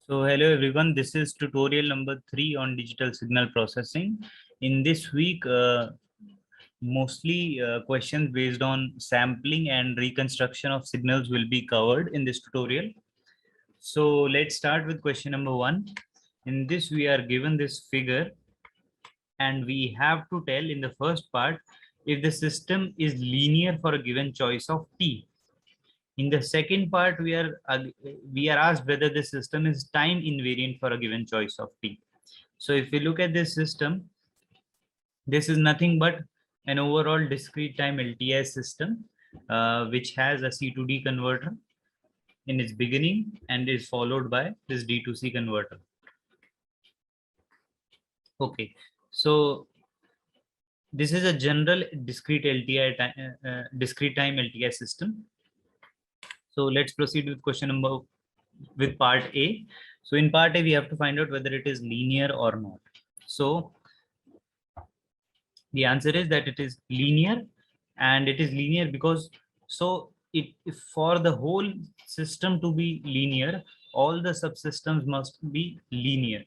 So hello everyone, this is tutorial number 3 on digital signal processing. In this week, mostly questions based on sampling and reconstruction of signals will be covered in this tutorial. So let's start with question number 1. In this, we are given this figure and we have to tell in the first part if the system is linear for a given choice of t. In the second part, we are asked whether the system is time invariant for a given choice of t. So if we look at this system, this is nothing but an overall discrete time LTI system, which has a C to D converter in its beginning and is followed by this D to C converter. Okay, so this is a general discrete discrete time LTI system. So let's proceed with with part A. So in part A, we have to find out whether it is linear or not. So the answer is that it is linear, and it is linear because if for the whole system to be linear, all the subsystems must be linear.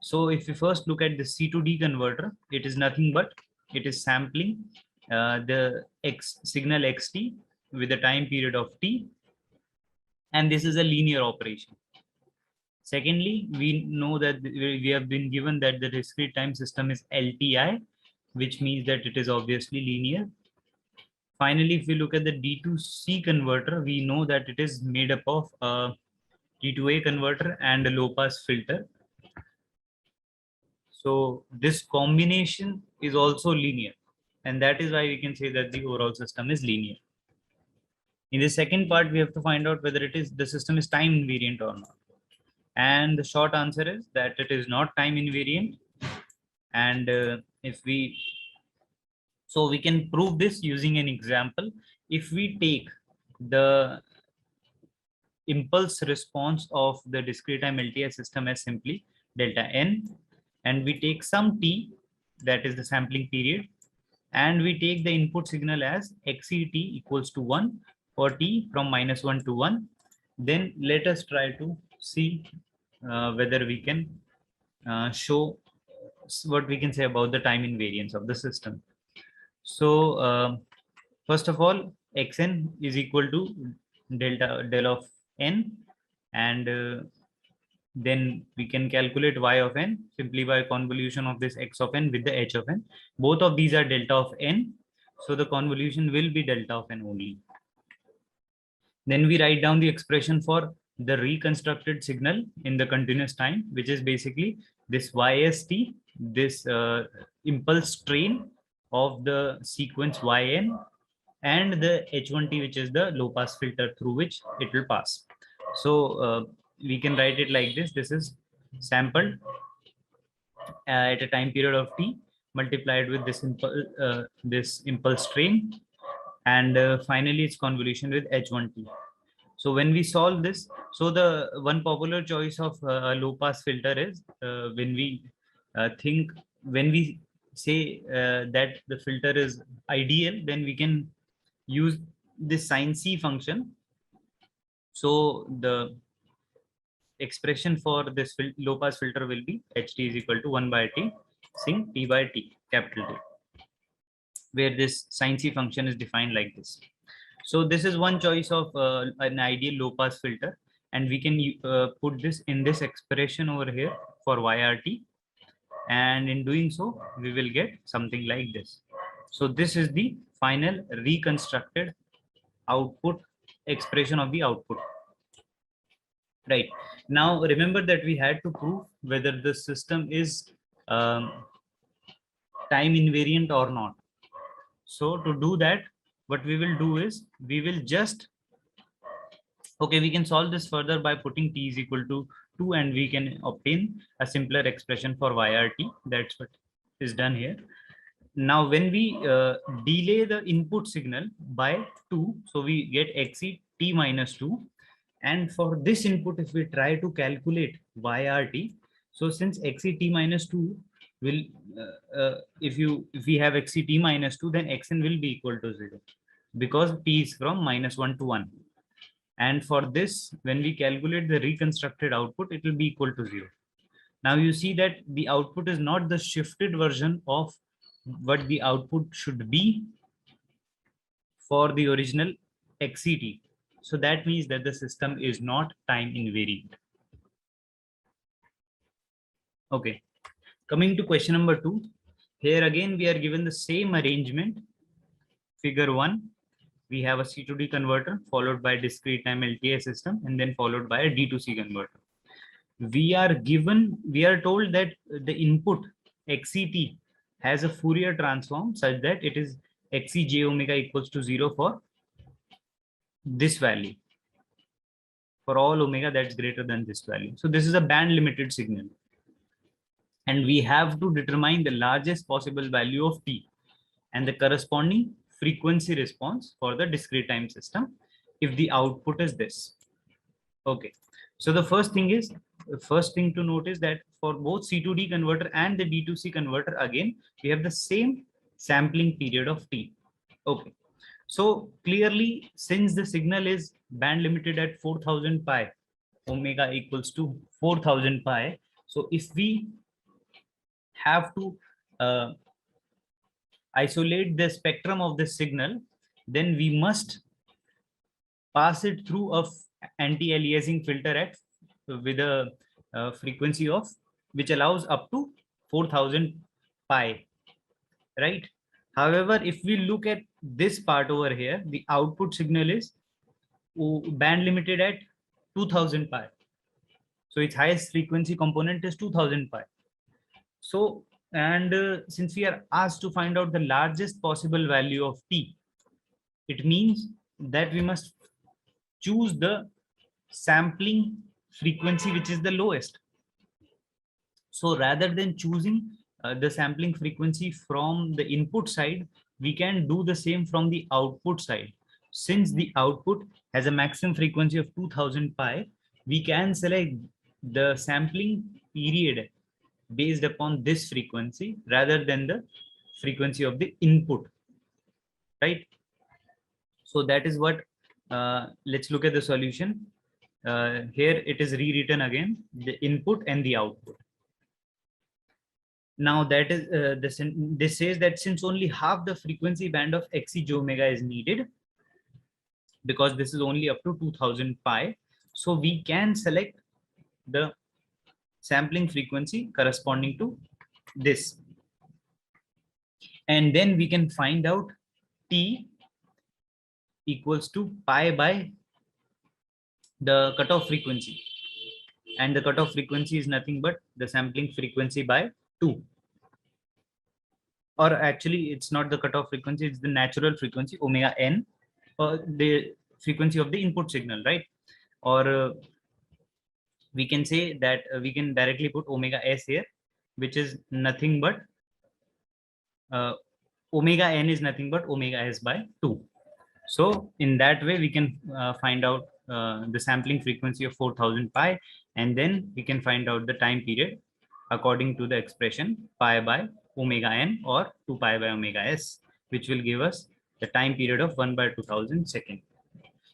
So if we first look at the C to D converter, it is nothing but it is sampling the signal xt with a time period of t, and this is a linear operation. Secondly, we know that we have been given that the discrete time system is LTI, which means that it is obviously linear. Finally, if we look at the D2C converter, we know that it is made up of a D2A converter and a low pass filter. So this combination is also linear, and that is why we can say that the overall system is linear. In the second part, we have to find out whether the system is time invariant or not. And the short answer is that it is not time invariant. And so we can prove this using an example. If we take the impulse response of the discrete time LTI system as simply delta n, and we take some t, that is the sampling period, and we take the input signal as xet equals to 1 for t from -1 to 1, then let us try to see whether we can show what we can say about the time invariance of the system. So first of all, xn is equal to del of n, and then we can calculate y of n simply by convolution of this x of n with the h of n. Both of these are delta of n, so the convolution will be delta of n only. Then we write down the expression for the reconstructed signal in the continuous time, which is basically this yst, this impulse train of the sequence yn, and the h1t, which is the low pass filter through which it will pass. So we can write it like this. This is sampled at a time period of t multiplied with this impulse train, and finally its convolution with h1t. So when we solve this, so the one popular choice of a low pass filter is when we say that the filter is ideal, then we can use this sin C function. So the expression for this low pass filter will be ht is equal to 1 by t sin t by t, capital T, where this sin C function is defined like this. So this is one choice of an ideal low pass filter, and we can put this in this expression over here for yrt, and in doing so we will get something like this. So this is the final reconstructed output expression of the output. Right, now remember that we had to prove whether the system is time invariant or not. So to do that, what we will do is we will just, okay, we can solve this further by putting t is equal to 2, and we can obtain a simpler expression for yrt. That's what is done here. Now when we delay the input signal by 2, so we get xe t minus 2, and for this input, if we try to calculate yrt, so since xe t minus 2 will if we have xe t minus 2, then xn will be equal to 0 because t is from -1 to 1. And for this, when we calculate the reconstructed output, it will be equal to 0. Now you see that the output is not the shifted version of what the output should be for the original XCT. So that means that the system is not time invariant. Okay, coming to question number 2. Here again, we are given the same arrangement. Figure 1, we have a C to D converter followed by discrete time LTI system and then followed by a D to C converter. We are told that the input XCT has a Fourier transform such that it is XC j omega equals to 0 for this value, for all omega that's greater than this value. So this is a band limited signal. And we have to determine the largest possible value of T and the corresponding frequency response for the discrete time system if the output is this. Okay, so the first thing to note is that for both C to D converter and the D to C converter, again we have the same sampling period of T. Okay, so clearly, since the signal is band limited at 4000 pi, omega equals to 4000 pi, so if we have to isolate the spectrum of the signal, then we must pass it through a anti-aliasing filter at with a frequency of which allows up to 4000 pi, right? However, if we look at this part over here, the output signal is band limited at 2000 pi. So its highest frequency component is 2000 pi. So, and since we are asked to find out the largest possible value of T, it means that we must choose the sampling frequency which is the lowest. So rather than choosing the sampling frequency from the input side, we can do the same from the output side. Since the output has a maximum frequency of 2000 pi, we can select the sampling period based upon this frequency rather than the frequency of the input, right? So that is what, let's look at the solution. Here it is rewritten again, the input and the output. Now that is this says that since only half the frequency band of XC j omega is needed, because this is only up to 2000 pi, so we can select the sampling frequency corresponding to this, and then we can find out T equals to pi by the cutoff frequency, and the cutoff frequency is nothing but the sampling frequency by 2, or actually it's not the cutoff frequency, it's the natural frequency omega n, or the frequency of the input signal, right? Or we can say that we can directly put omega s here, which is nothing but omega n is nothing but omega s by 2. So in that way we can find out the sampling frequency of 4000 pi, and then we can find out the time period according to the expression pi by omega n or 2 pi by omega s, which will give us the time period of 1 by 2000 second.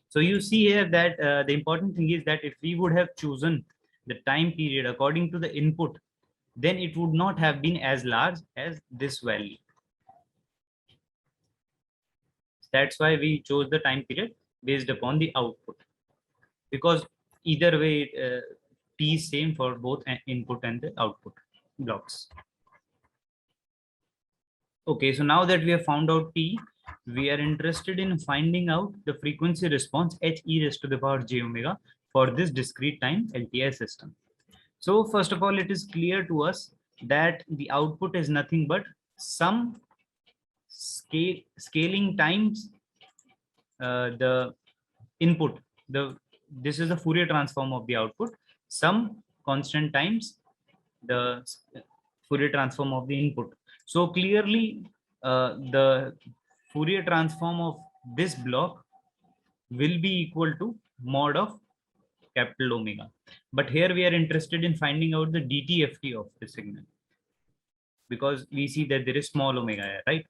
So you see here that the important thing is that if we would have chosen the time period according to the input, then it would not have been as large as this value. That's why we chose the time period based upon the output, because either way T is same for both input and the output blocks. Okay, so now that we have found out T, we are interested in finding out the frequency response h e raised to the power j omega for this discrete time LTI system. So first of all, it is clear to us that the output is nothing but some scaling times the input. This is the Fourier transform of the output, some constant times the Fourier transform of the input. So clearly the Fourier transform of this block will be equal to mod of capital omega. But here we are interested in finding out the DTFT of the signal, because we see that there is small omega here, right?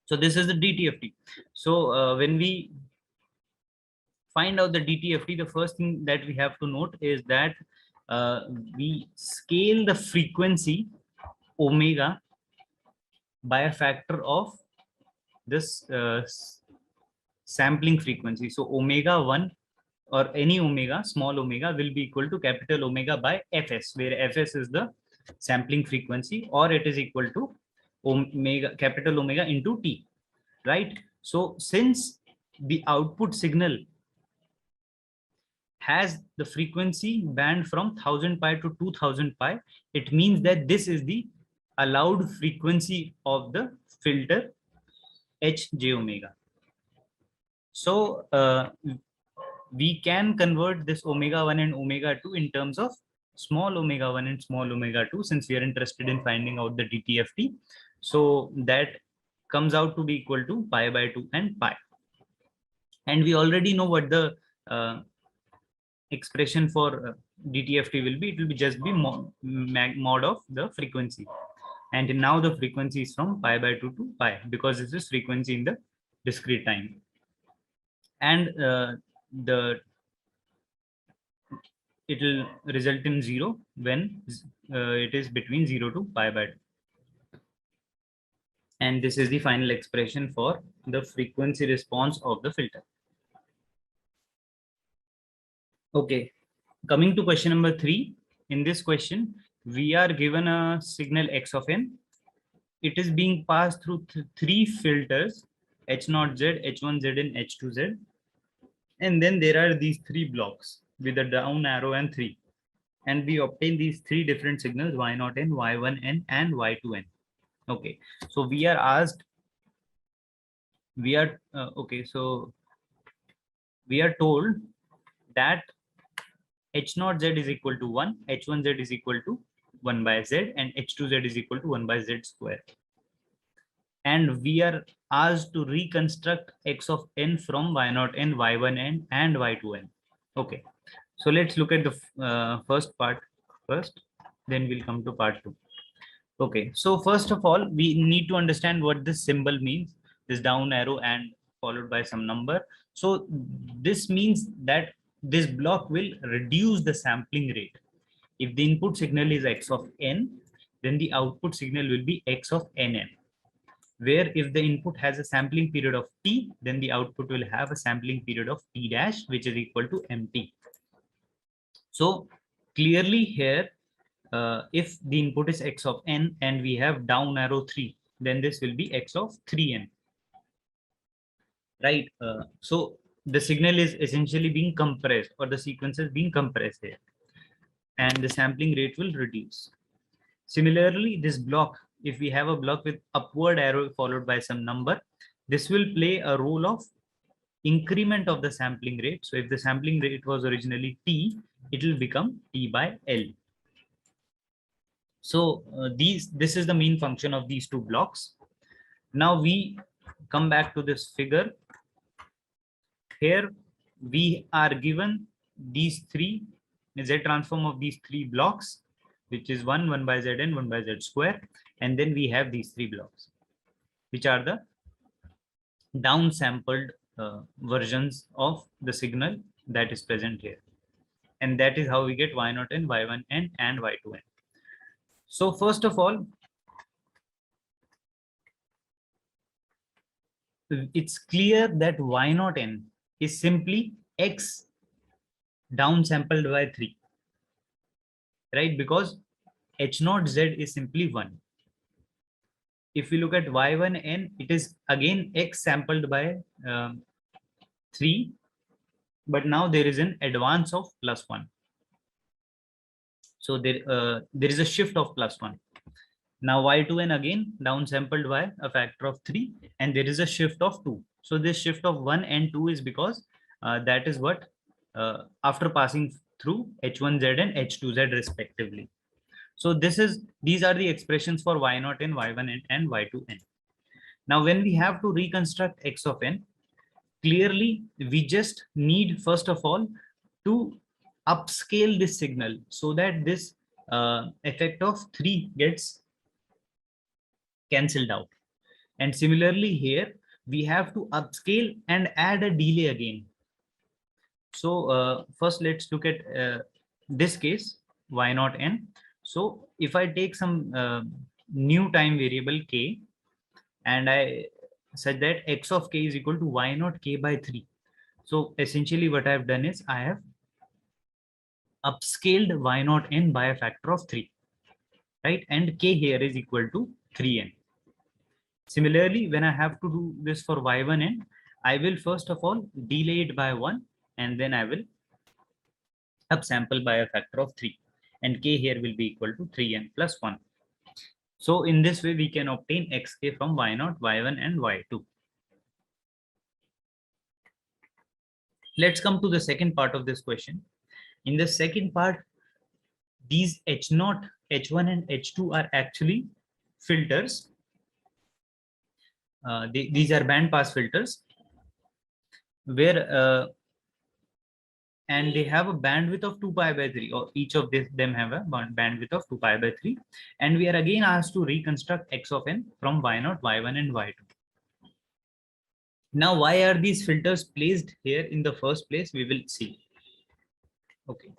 So this is the DTFT. So when we find out the DTFT, the first thing that we have to note is that we scale the frequency omega by a factor of this sampling frequency. So omega 1 or any omega, small omega, will be equal to capital omega by fs, where fs is the sampling frequency, or it is equal to omega, capital omega into t, right? So since the output signal has the frequency band from 1000 pi to 2000 pi, it means that this is the allowed frequency of the filter hj omega. So we can convert this omega 1 and omega 2 in terms of small omega 1 and small omega 2, since we are interested in finding out the DTFT. So that comes out to be equal to pi by 2 and pi. And we already know what the expression for DTFT will be. It will be just be mod of the frequency. And now the frequency is from pi by 2 to pi, because this is frequency in the discrete time. And it will result in 0 when it is between 0 to pi by 2. And this is the final expression for the frequency response of the filter. Okay, coming to question number 3. In this question, we are given a signal x of n. It is being passed through three filters, H0Z, H1Z, and H2Z. And then there are these three blocks with a down arrow and 3. And we obtain these three different signals, Y0n, Y1n, and Y2n. Okay, so we are asked, we are told that H0Z is equal to 1, H1Z is equal to 1 by Z, and H2Z is equal to 1 by Z square. And we are asked to reconstruct x of n from Y0n, Y1n, and Y2n. Okay, so let's look at the first part first, then we'll come to part 2. Okay, so first of all, we need to understand what this symbol means, this down arrow and followed by some number. So this means that this block will reduce the sampling rate. If the input signal is x of n, then the output signal will be x of nn. Where if the input has a sampling period of t, then the output will have a sampling period of t dash, which is equal to mt. So clearly here, if the input is x of n and we have down arrow 3, then this will be x of 3n, right? So the signal is essentially being compressed, or the sequence is being compressed here, and the sampling rate will reduce. Similarly, this block, if we have a block with upward arrow followed by some number, this will play a role of increment of the sampling rate. So if the sampling rate was originally t, it will become t by L. So this is the main function of these two blocks. Now we come back to this figure. Here we are given these three Z transform of these three blocks, which is 1 by Z and 1 by Z square. And then we have these three blocks, which are the downsampled versions of the signal that is present here. And that is how we get Y0n, Y1n, and Y2n. So first of all, it's clear that Y0n is simply x downsampled by 3, right? Because H0Z is simply 1. If we look at Y1n, it is again x sampled by 3, but now there is an advance of +1. So there is a shift of +1. Now Y2n again downsampled by a factor of 3, and there is a shift of 2. So this shift of 1 and 2 is because that is what after passing through H1Z and H2Z respectively. So these are the expressions for Y0n, Y1n, and Y2n. Now when we have to reconstruct x of n, clearly we just need first of all to upscale this signal so that this effect of 3 gets cancelled out. And similarly here we have to upscale and add a delay again. So first let's look at this case, y naught n. So if I take some new time variable k, and I said that x of k is equal to y naught k by 3. So essentially what I have done is I have upscaled y naught n by a factor of 3, right? And k here is equal to 3n. Similarly, when I have to do this for y1n, I will first of all delay it by 1, and then I will upsample by a factor of 3. And k here will be equal to 3n plus 1. So in this way, we can obtain xk from y0, y1, and y2. Let's come to the second part of this question. In the second part, these h0, h1, and h2 are actually filters. These are band pass filters where and they have a bandwidth of 2 pi by 3, or each of them have a bandwidth of 2 pi by 3. And we are again asked to reconstruct x of n from y0, y1, and y2. Now, why are these filters placed here in the first place? We will see. Okay.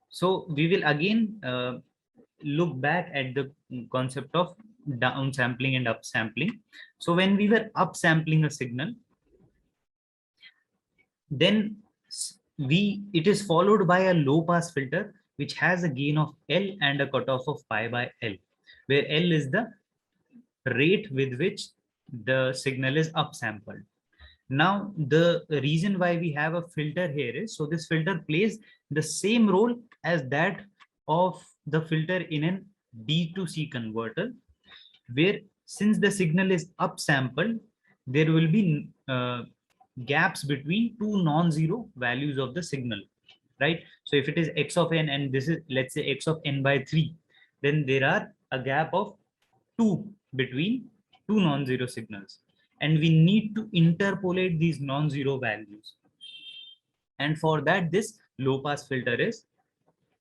So we will again look back at the concept of downsampling and upsampling. So when we were upsampling a signal, then it is followed by a low pass filter which has a gain of L and a cutoff of pi by L, where L is the rate with which the signal is upsampled. Now, the reason why we have a filter here is, so this filter plays the same role as that of the filter in an D to C converter, where since the signal is upsampled, there will be gaps between two non-zero values of the signal, right? So if it is x of n and this is, let's say, x of n by 3, then there are a gap of 2 between two non-zero signals, and we need to interpolate these non-zero values, and for that this low pass filter is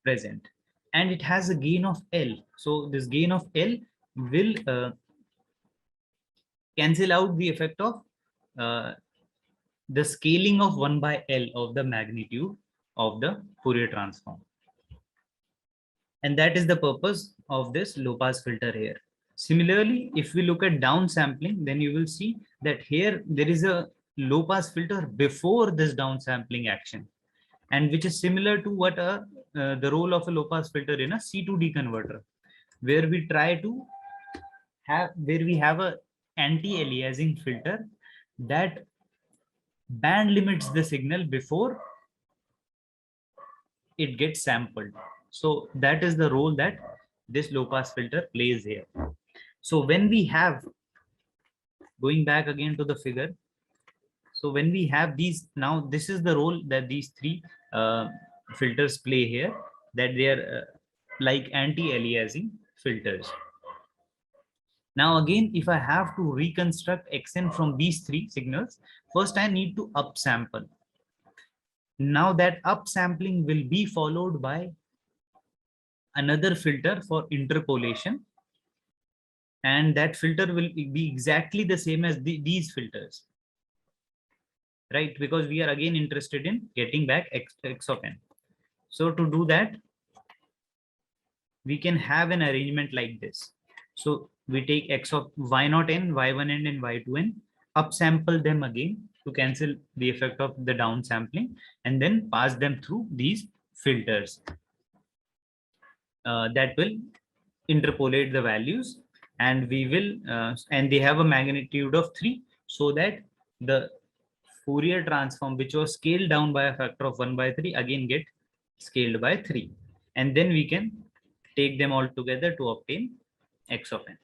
present, and it has a gain of L. So this gain of L will cancel out the effect of the scaling of 1 by L of the magnitude of the Fourier transform. And that is the purpose of this low pass filter here. Similarly, if we look at downsampling, then you will see that here there is a low pass filter before this downsampling action, and which is similar to what the role of a low pass filter in a C to D converter, where we have a anti-aliasing filter that band limits the signal before it gets sampled. So that is the role that this low pass filter plays here. So when we have, going back again to the figure, so when we have these, now this is the role that these three filters play here, that they are like anti-aliasing filters. Now again, if I have to reconstruct xn from these three signals, first I need to upsample. Now that upsampling will be followed by another filter for interpolation, and that filter will be exactly the same as these filters, right? Because we are again interested in getting back x of n. So to do that, we can have an arrangement like this. So we take x of y0 n, y1n, and y2n, upsample them again to cancel the effect of the downsampling, and then pass them through these filters that will interpolate the values, and we will and they have a magnitude of 3, so that the Fourier transform, which was scaled down by a factor of 1 by 3, again get scaled by 3, and then we can take them all together to obtain x of n.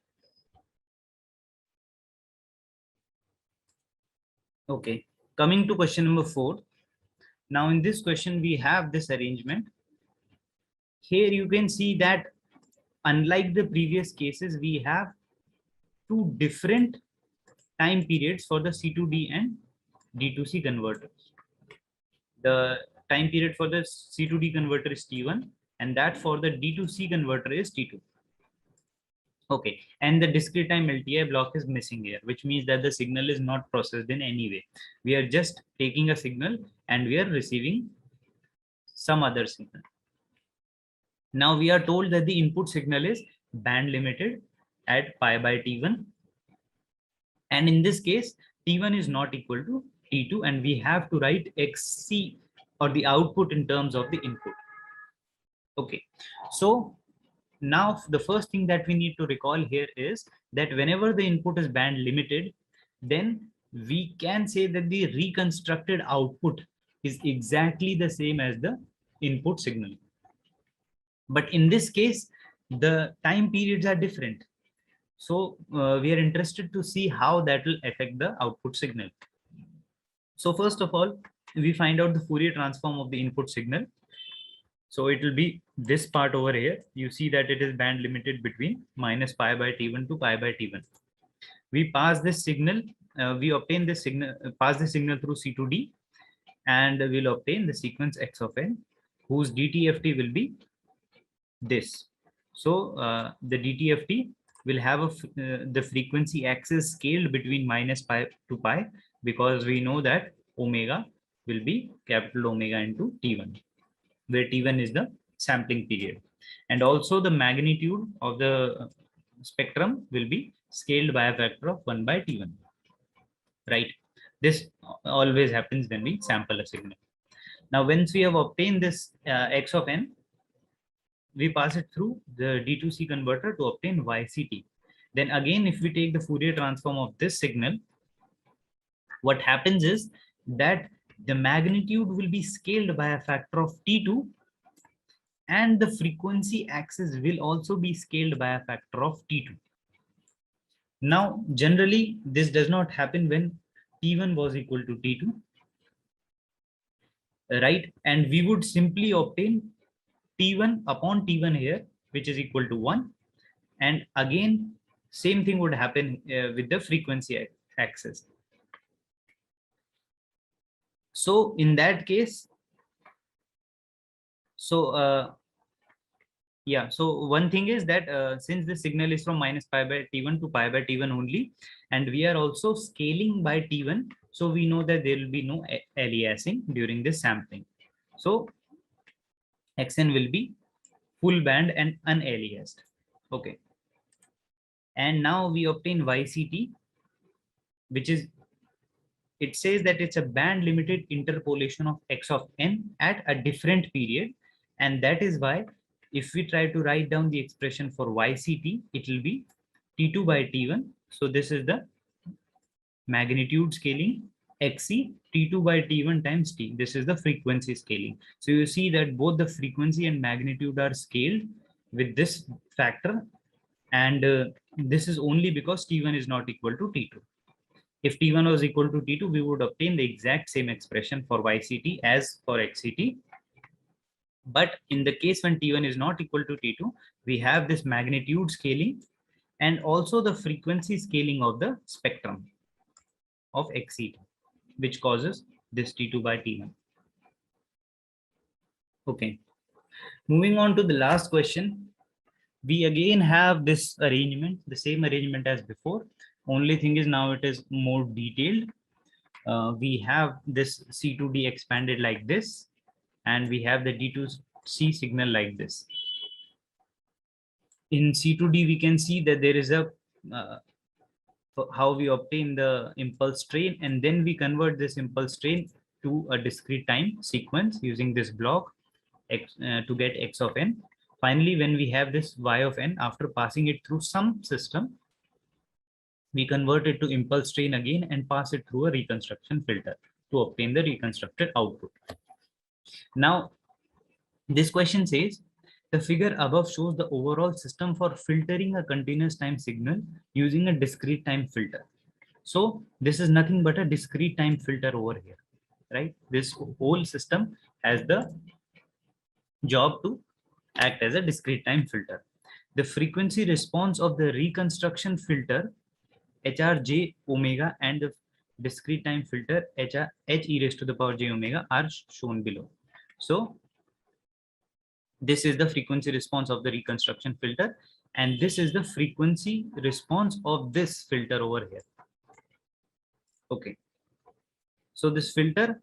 Okay, coming to question number 4. Now in this question we have this arrangement. Here you can see that unlike the previous cases, we have two different time periods for the C2D and D2C converters. The time period for the C2D converter is T1, and that for the D2C converter is T2. Okay, and the discrete time LTI block is missing here, which means that the signal is not processed in any way. We are just taking a signal and we are receiving some other signal. Now we are told that the input signal is band limited at pi by t1. And in this case, t1 is not equal to t2, and we have to write xc or the output in terms of the input. Okay, so now the first thing that we need to recall here is that whenever the input is band limited, then we can say that the reconstructed output is exactly the same as the input signal. But in this case, the time periods are different. So we are interested to see how that will affect the output signal. So first of all, we find out the Fourier transform of the input signal. So it will be this part over here. You see that it is band limited between minus pi by t1 to pi by t1. We pass this signal, we obtain this signal, pass the signal through C to D, and we'll obtain the sequence x of n, whose DTFT will be this. So the DTFT will have the frequency axis scaled between minus pi to pi, because we know that omega will be capital omega into t1, where t1 is the sampling period. And also the magnitude of the spectrum will be scaled by a factor of 1 by t1, right? This always happens when we sample a signal. Now, once we have obtained this x of n, we pass it through the D2C converter to obtain YCT. Then again, if we take the Fourier transform of this signal, what happens is that the magnitude will be scaled by a factor of T2, and the frequency axis will also be scaled by a factor of T2. Now, generally, this does not happen when T1 was equal to T2, right? And we would simply obtain T1 upon T1 here, which is equal to 1. And again, same thing would happen with the frequency axis. So in that case, so yeah, so one thing is that since the signal is from minus pi by t1 to pi by t1 only, and we are also scaling by t1, so we know that there will be no aliasing during this sampling. So xn will be full band and unaliased. Okay. And now we obtain YCT, which is, it says that it's a band limited interpolation of x of n at a different period. And that is why if we try to write down the expression for YCT, it will be T2 by T1. So this is the magnitude scaling XC T2 by T1 times T. This is the frequency scaling. So you see that both the frequency and magnitude are scaled with this factor. And this is only because T1 is not equal to T2. If T1 was equal to T2, we would obtain the exact same expression for YCT as for XCT. But in the case when T1 is not equal to T2, we have this magnitude scaling and also the frequency scaling of the spectrum of XCT, which causes this T2 by T1. Okay. Moving on to the last question. We again have this arrangement, the same arrangement as before. Only thing is now it is more detailed. We have this C2D expanded like this, and we have the D2C signal like this. In C2D, we can see that there is a how we obtain the impulse train, and then we convert this impulse train to a discrete time sequence using this block x, to get x of n. Finally, when we have this y of n, after passing it through some system, we convert it to impulse train again and pass it through a reconstruction filter to obtain the reconstructed output. Now, this question says, the figure above shows the overall system for filtering a continuous time signal using a discrete time filter. So this is nothing but a discrete time filter over here, right? This whole system has the job to act as a discrete time filter. The frequency response of the reconstruction filter HRJ omega and the discrete time filter H e raised to the power j omega are shown below. So this is the frequency response of the reconstruction filter, and this is the frequency response of this filter over here. Okay. So this filter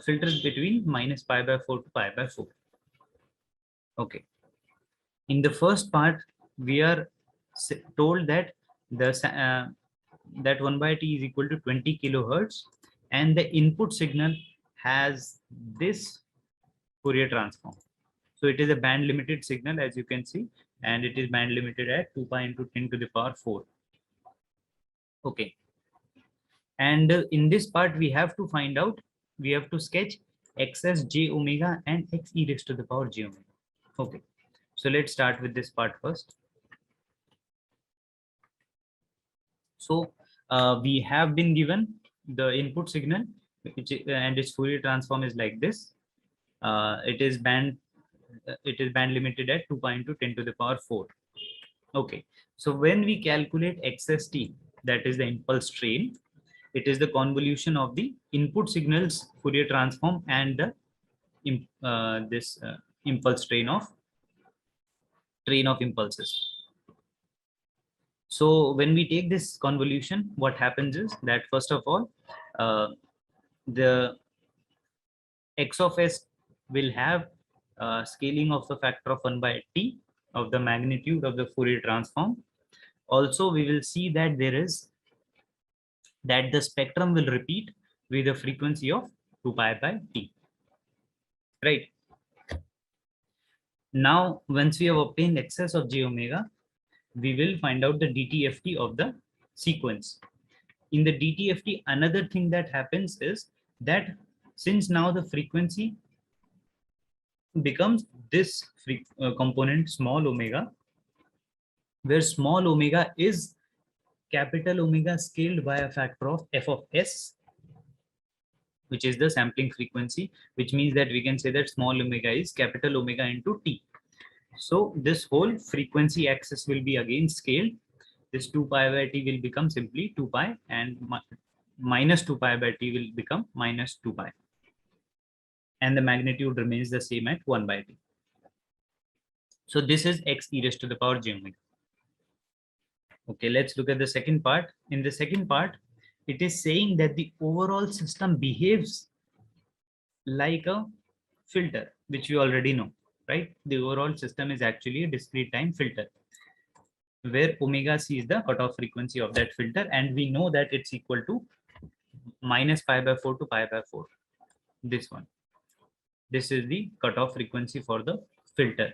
filters between minus pi by 4 to pi by 4. Okay. In the first part, we are told that that 1 by t is equal to 20 kilohertz, and the input signal has this Fourier transform. So it is a band limited signal, as you can see, and it is band limited at 2 pi into 10 to the power 4. Okay. And in this part, we have to find out, we have to sketch xs j omega and x e raised to the power j omega. Okay. So let's start with this part first. So we have been given the input signal, and its Fourier transform is like this. It is band limited at 2 pi into 10 to the power 4. Okay. So when we calculate xst, that is the impulse train, it is the convolution of the input signals Fourier transform and the impulse train of impulses. So when we take this convolution, what happens is that first of all, the x of s will have scaling of the factor of 1 by t of the magnitude of the Fourier transform. Also, we will see that the spectrum will repeat with a frequency of 2 pi by t. Right. Now, once we have obtained excess of j omega, we will find out the DTFT of the sequence. In the DTFT, another thing that happens is that since now the frequency becomes this component small omega, where small omega is capital omega scaled by a factor of f of s, which is the sampling frequency, which means that we can say that small omega is capital omega into t. So this whole frequency axis will be again scaled. This 2 pi by t will become simply 2 pi, and minus 2 pi by t will become minus 2 pi. And the magnitude remains the same at 1 by t. So this is x e raised to the power j omega. Okay, let's look at the second part. In the second part, it is saying that the overall system behaves like a filter, which we already know, right? The overall system is actually a discrete time filter, where omega c is the cutoff frequency of that filter, and we know that it's equal to minus pi by 4 to pi by 4. This one. This is the cutoff frequency for the filter.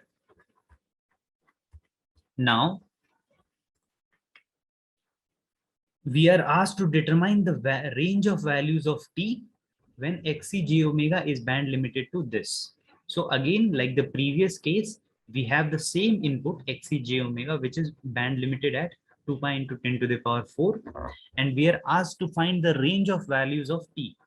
Now, we are asked to determine the range of values of t when xc j omega is band limited to this. So again, like the previous case, we have the same input xc j omega, which is band limited at 2 pi into 10 to the power 4, and we are asked to find the range of values of t.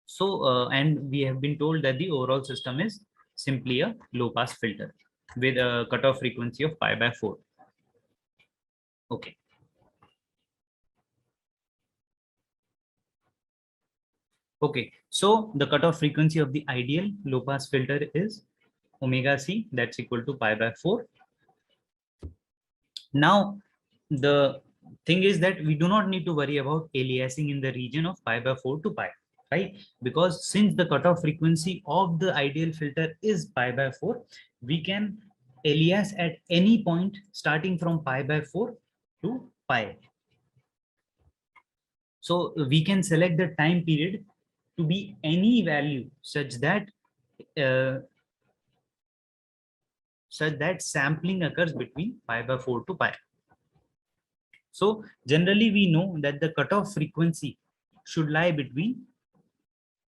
So and we have been told that the overall system is simply a low pass filter with a cutoff frequency of pi by 4. Okay. Okay, so the cutoff frequency of the ideal low pass filter is omega c, that's equal to pi by 4. Now, the thing is that we do not need to worry about aliasing in the region of pi by 4 to pi, right? Because since the cutoff frequency of the ideal filter is pi by 4, we can alias at any point starting from pi by 4 to pi. So we can select the time period to be any value such that sampling occurs between pi by 4 to pi. So generally we know that the cutoff frequency should lie between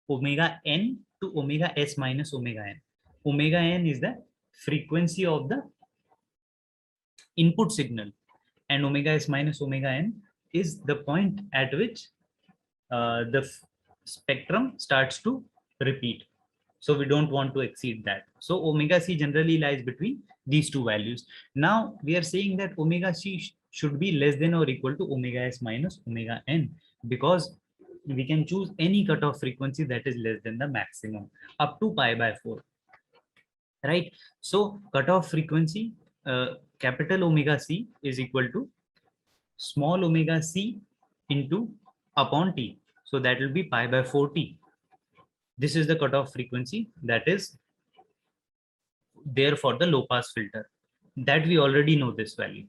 omega n to omega s minus omega n. Omega n is the frequency of the input signal, and omega s minus omega n is the point at which the spectrum starts to repeat. So we don't want to exceed that. So omega c generally lies between these two values. Now we are saying that omega c should be less than or equal to omega s minus omega n, because we can choose any cutoff frequency that is less than the maximum up to pi by 4, right? So cutoff frequency capital omega c is equal to small omega c into upon t. So that will be pi by 4t. This is the cutoff frequency that is there for the low pass filter, that we already know this value.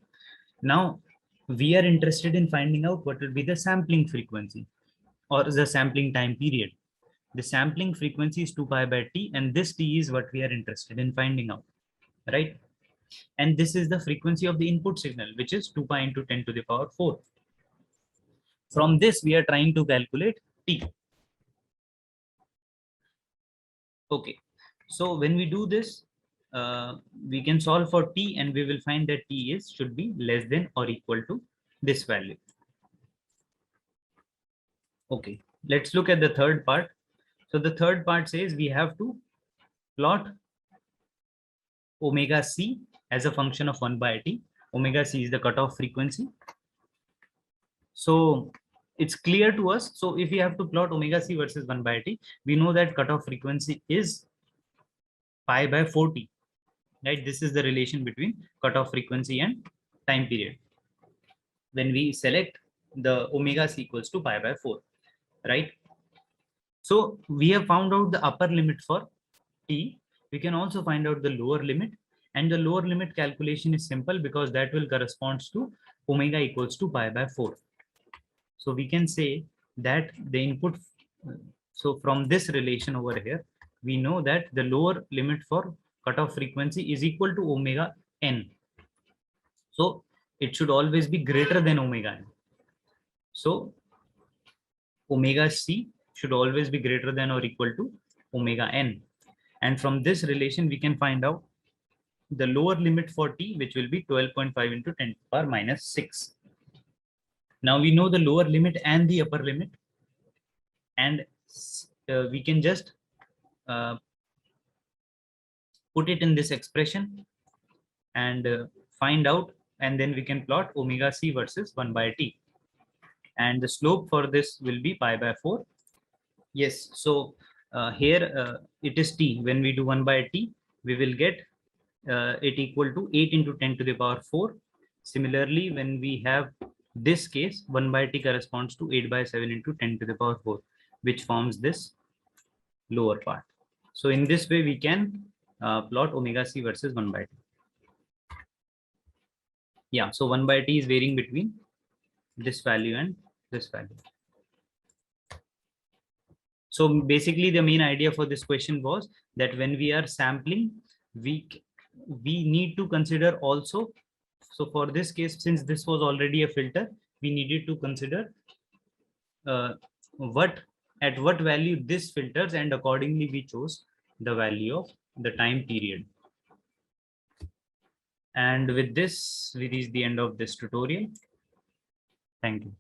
Now we are interested in finding out what will be the sampling frequency or the sampling time period. The sampling frequency is 2 pi by t, and this t is what we are interested in finding out, right? And this is the frequency of the input signal, which is 2 pi into 10 to the power 4. From this, we are trying to calculate t. Okay, so when we do this, we can solve for t, and we will find that t is should be less than or equal to this value. Okay, let's look at the third part. So the third part says we have to plot omega c as a function of 1 by t. Omega c is the cutoff frequency. So it's clear to us. So if we have to plot omega c versus 1 by t, we know that cutoff frequency is pi by 4t, right? This is the relation between cutoff frequency and time period. When we select the omega c equals to pi by 4, right? So we have found out the upper limit for t. We can also find out the lower limit, and the lower limit calculation is simple because that will correspond to omega equals to pi by 4. So we can say that the input, so from this relation over here, we know that the lower limit for cutoff frequency is equal to omega n. So it should always be greater than omega n. So omega c should always be greater than or equal to omega n. And from this relation, we can find out the lower limit for t, which will be 12.5 into 10 to the power minus 6. Now we know the lower limit and the upper limit, and we can just put it in this expression and find out, and then we can plot omega c versus 1 by t. And the slope for this will be pi by 4. Yes, so here it is t. When we do 1 by t, we will get it equal to 8 into 10 to the power 4. Similarly, when we have this case, 1 by t corresponds to 8 by 7 into 10 to the power 4, which forms this lower part. So in this way, we can plot omega c versus 1 by t. Yeah, so 1 by t is varying between this value and this value. So basically, the main idea for this question was that when we are sampling, we need to consider also. So for this case, since this was already a filter, we needed to consider at what value this filters, and accordingly we chose the value of the time period. And with this, we reach the end of this tutorial. Thank you.